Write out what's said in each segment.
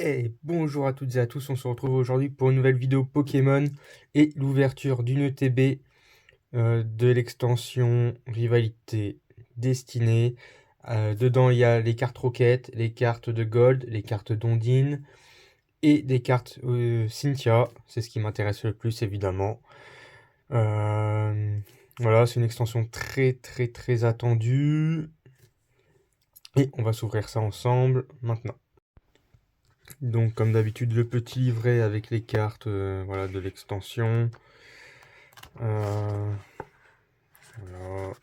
Ouais, bonjour à toutes et à tous, on se retrouve aujourd'hui pour une nouvelle vidéo Pokémon et l'ouverture d'une ETB de l'extension Rivalité Destinée. Dedans il y a les cartes Rocket, les cartes de Gold, les cartes d'Ondine et des cartes Cynthia, c'est ce qui m'intéresse le plus évidemment. Voilà, c'est une extension très attendue et on va s'ouvrir ça ensemble maintenant. Donc comme d'habitude le petit livret avec les cartes voilà, de l'extension. Voilà,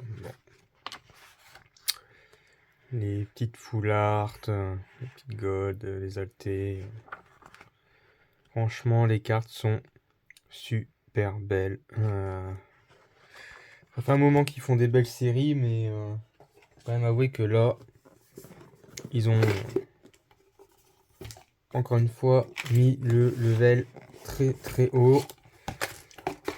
bon. Les petites full art, les petites gold, les altés. Franchement les cartes sont super belles. Ça fait un moment qu'ils font des belles séries, mais faut quand même avouer que là ils ont encore une fois mis le level très haut.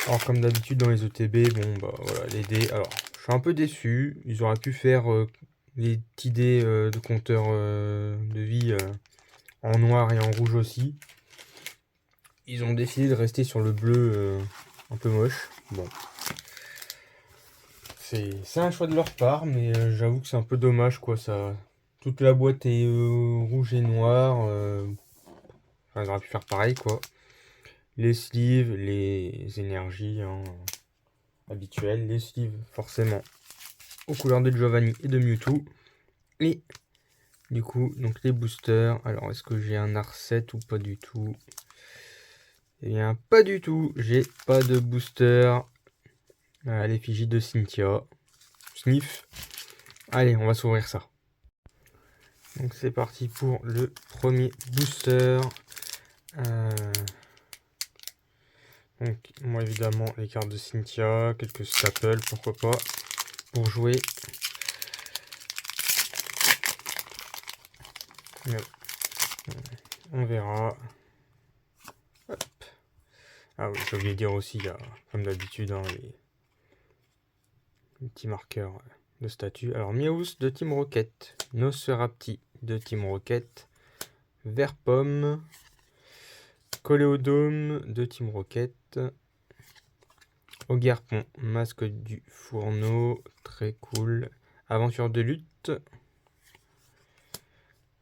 Alors comme d'habitude dans les ETB, bon bah voilà les dés. Alors je suis un peu déçu. Ils auraient pu faire les petits dés de compteur de vie en noir et en rouge aussi. Ils ont décidé de rester sur le bleu un peu moche. Bon, c'est un choix de leur part, mais j'avoue que c'est un peu dommage quoi. Ça, toute la boîte est rouge et noir. Enfin, ils auraient pu faire pareil quoi. Les sleeves, les énergies hein, habituelles, les sleeves forcément aux couleurs de Giovanni et de Mewtwo. Et du coup, donc les boosters. Alors, est-ce que j'ai un R7 ou pas du tout? Eh bien, pas du tout. J'ai pas de booster à l'effigie de Cynthia. Sniff. Allez, on va s'ouvrir ça. Donc, c'est parti pour le premier booster. Donc, moi, évidemment, les cartes de Cynthia, quelques staples, pourquoi pas, pour jouer. On verra. Hop. Ah oui, j'ai oublié de dire aussi, il y a, comme d'habitude, hein, les petits marqueurs de statut. Alors, Miaus de Team Rocket, Nosferapti de Team Rocket, Verpomme, Coléodome de Team Rocket, Ogerpon, Masque du Fourneau, très cool, Aventure de lutte,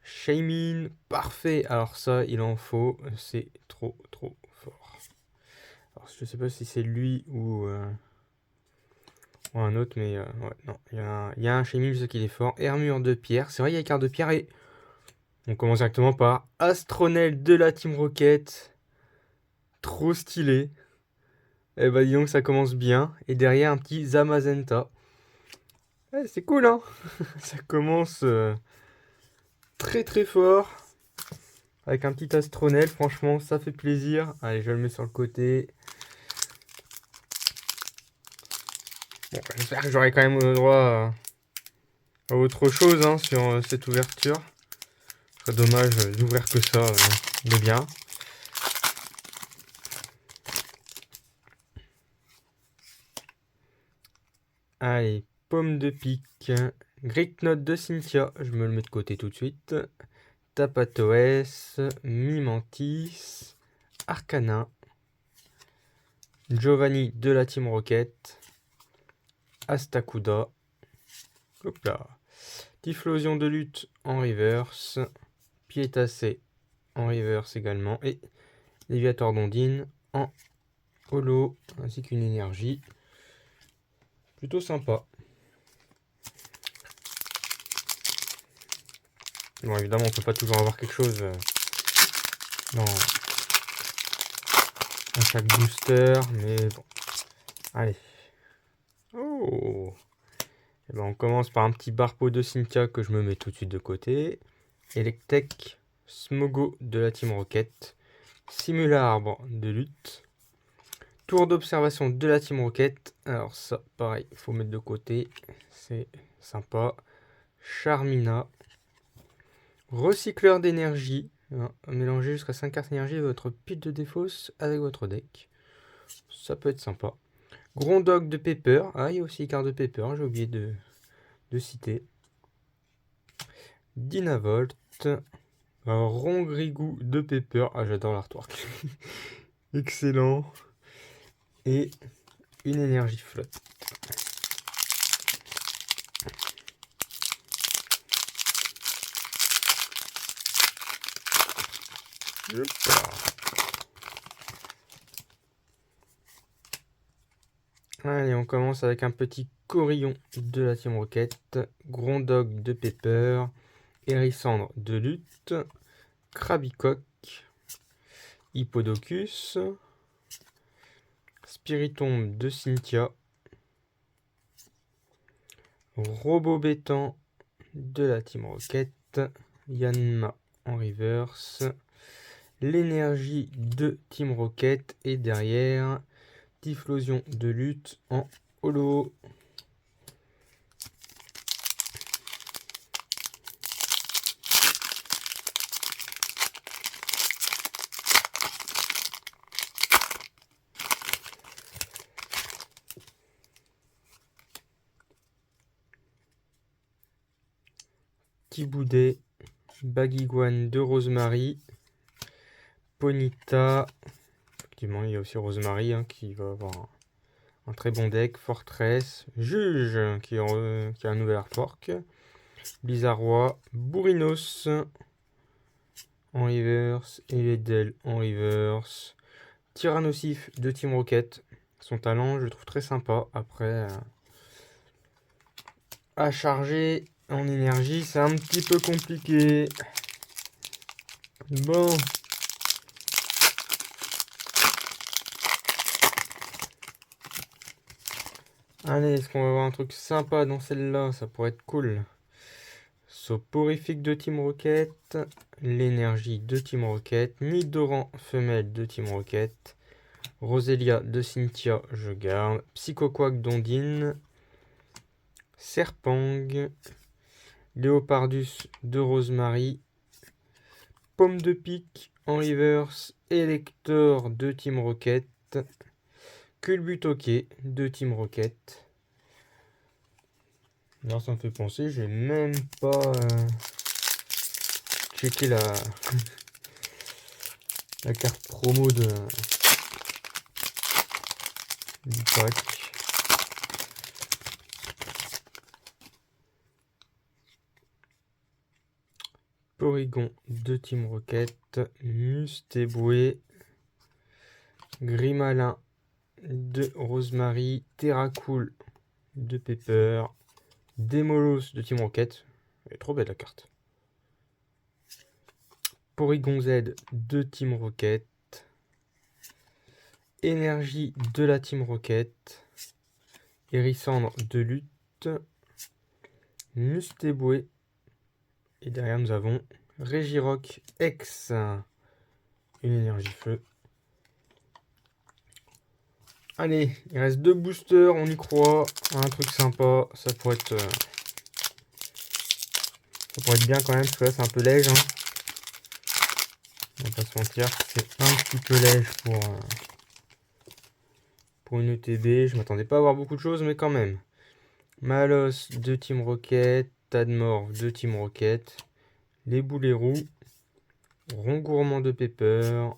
Shaymin, parfait, alors ça, il en faut, c'est trop fort. Alors, je sais pas si c'est lui ou un autre, mais ouais, non, il y a un Shaymin, je sais qu'il est fort. Armure de pierre, c'est vrai, il y a carte de pierre et on commence directement par Astronel de la Team Rocket. Trop stylé. Eh bah, dis donc, ça commence bien. Et derrière, un petit Zamazenta. Ouais, c'est cool, hein. Ça commence très fort. Avec un petit Astronel, franchement, ça fait plaisir. Allez, je le mets sur le côté. Bon, j'espère que j'aurai quand même le droit à autre chose hein, sur cette ouverture. Ce serait dommage d'ouvrir que ça de bien. Allez, pomme de pique. Great Note de Cynthia, je me le mets de côté tout de suite. Tapatoes, Mimantis, Arcana, Giovanni de la Team Rocket, Astacuda, hop là, Typhlosion de lutte en reverse, Piétacé en reverse également, et Léviator d'Ondine en holo, ainsi qu'une énergie. Plutôt sympa. Bon, évidemment, on peut pas toujours avoir quelque chose dans chaque booster, mais bon. Allez. Oh! Et ben on commence par un petit Barpo de Cynthia que je me mets tout de suite de côté. Electek, Smogo de la Team Rocket, Simularbre de lutte, Tour d'observation de la Team Rocket. Alors ça, pareil, il faut mettre de côté, c'est sympa. Charmina, Recycleur d'énergie, hein, mélangez jusqu'à 5 cartes d'énergie de votre pile de défausse avec votre deck. Ça peut être sympa. Grondog de Pepper, ah il y a aussi carte de Pepper, j'ai oublié de citer. Dynavolt, Un rongrigou de Pepper. Ah, j'adore l'artwork. Excellent. Et une énergie flotte. Allez, on commence avec un petit Corillon de la Team Rocket, Grondog de Pepper, Hérissandre de Lutte, Krabicoque, Hippodocus, Spiritombe de Cynthia, Robobétan de la Team Rocket, Yanma en reverse, l'énergie de Team Rocket et derrière Typhlosion de Lutte en holo. Thiboudet, Baguiguane de Rosemary, Ponita, effectivement il y a aussi Rosemary qui va avoir un très bon deck, Fortress, Juge qui a un nouvel artwork, Bizarrois, Bourrinos en reverse, Eledel en reverse, Tyrannosif de Team Rocket. Son talent je le trouve très sympa, après à charger en énergie c'est un petit peu compliqué. Bon. Allez, est-ce qu'on va avoir un truc sympa dans celle-là? Ça pourrait être cool. Soporifique de Team Rocket, l'énergie de Team Rocket, Nidoran femelle de Team Rocket, Roselia de Cynthia, je garde, Psychoquack d'Ondine, Serpang, Léopardus de Rosemary, Pomme de Pique en reverse, Elector de Team Rocket, Culbutoke de Team Rocket. Alors ça me fait penser, j'ai même pas checké la carte promo du pack. Porygon de Team Rocket, Mustéboué, Grimalin de Rosemary, Terracool de Pepper, Démolos de Team Rocket. Elle est trop belle la carte. Porygon Z de Team Rocket, Énergie de la Team Rocket, Hérissandre de Lutte, Mustéboué, et derrière nous avons Regirock X, une énergie feu. Allez, il reste 2 boosters, on y croit, un truc sympa, ça pourrait être bien quand même, parce que là c'est un peu léger, hein. On va pas se mentir, c'est un petit peu léger pour une ETB, je m'attendais pas à avoir beaucoup de choses, mais quand même. Malos de Team Rocket, Tadmorph de Team Rocket, les boulets roux, Rongourmand de Pepper,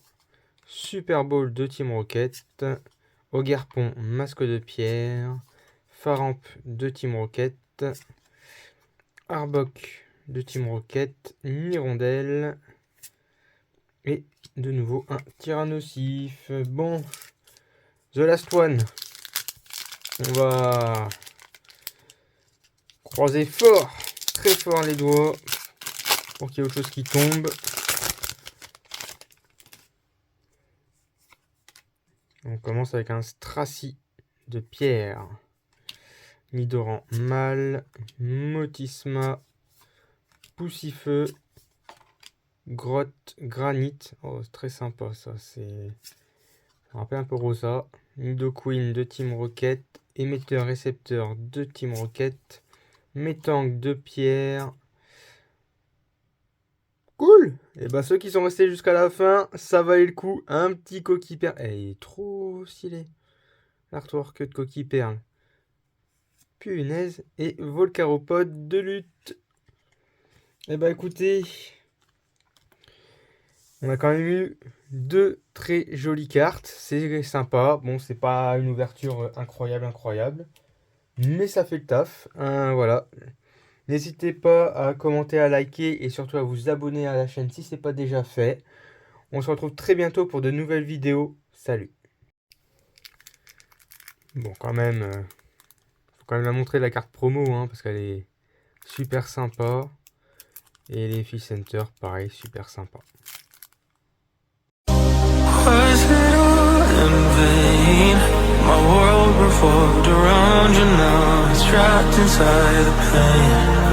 Super Bowl de Team Rocket, Ogerpon, Masque de Pierre, Faramp de Team Rocket, Arbok de Team Rocket, Nirondelle, et de nouveau un Tyrannosif. Bon, The Last One, on va croiser fort, très fort les doigts, pour qu'il y ait autre chose qui tombe. On commence avec un Stracy de pierre, Nidoran mâle, Motisma, Poussifeu, Grotte, Granite. Oh, c'est très sympa ça, ça me rappelle un peu Rosa. Nidoqueen de Team Rocket, Émetteur récepteur de Team Rocket, Métanque de pierre. Cool. Et bah ceux qui sont restés jusqu'à la fin, ça valait le coup. Un petit coquille perle. Il est trop stylé. L'artwork de coquille perle. Punaise. Et Volcaropode de lutte. Et bah écoutez, On a quand même eu deux très jolies cartes. C'est sympa. Bon, c'est pas une ouverture incroyable. Mais ça fait le taf. Voilà. N'hésitez pas à commenter, à liker et surtout à vous abonner à la chaîne si ce n'est pas déjà fait. On se retrouve très bientôt pour de nouvelles vidéos. Salut. Bon, quand même, faut quand même la montrer la carte promo, hein, parce qu'elle est super sympa. Et les Fish Center, pareil, super sympa. Was it all in vain? My world revolved around you, now it's trapped inside the pain.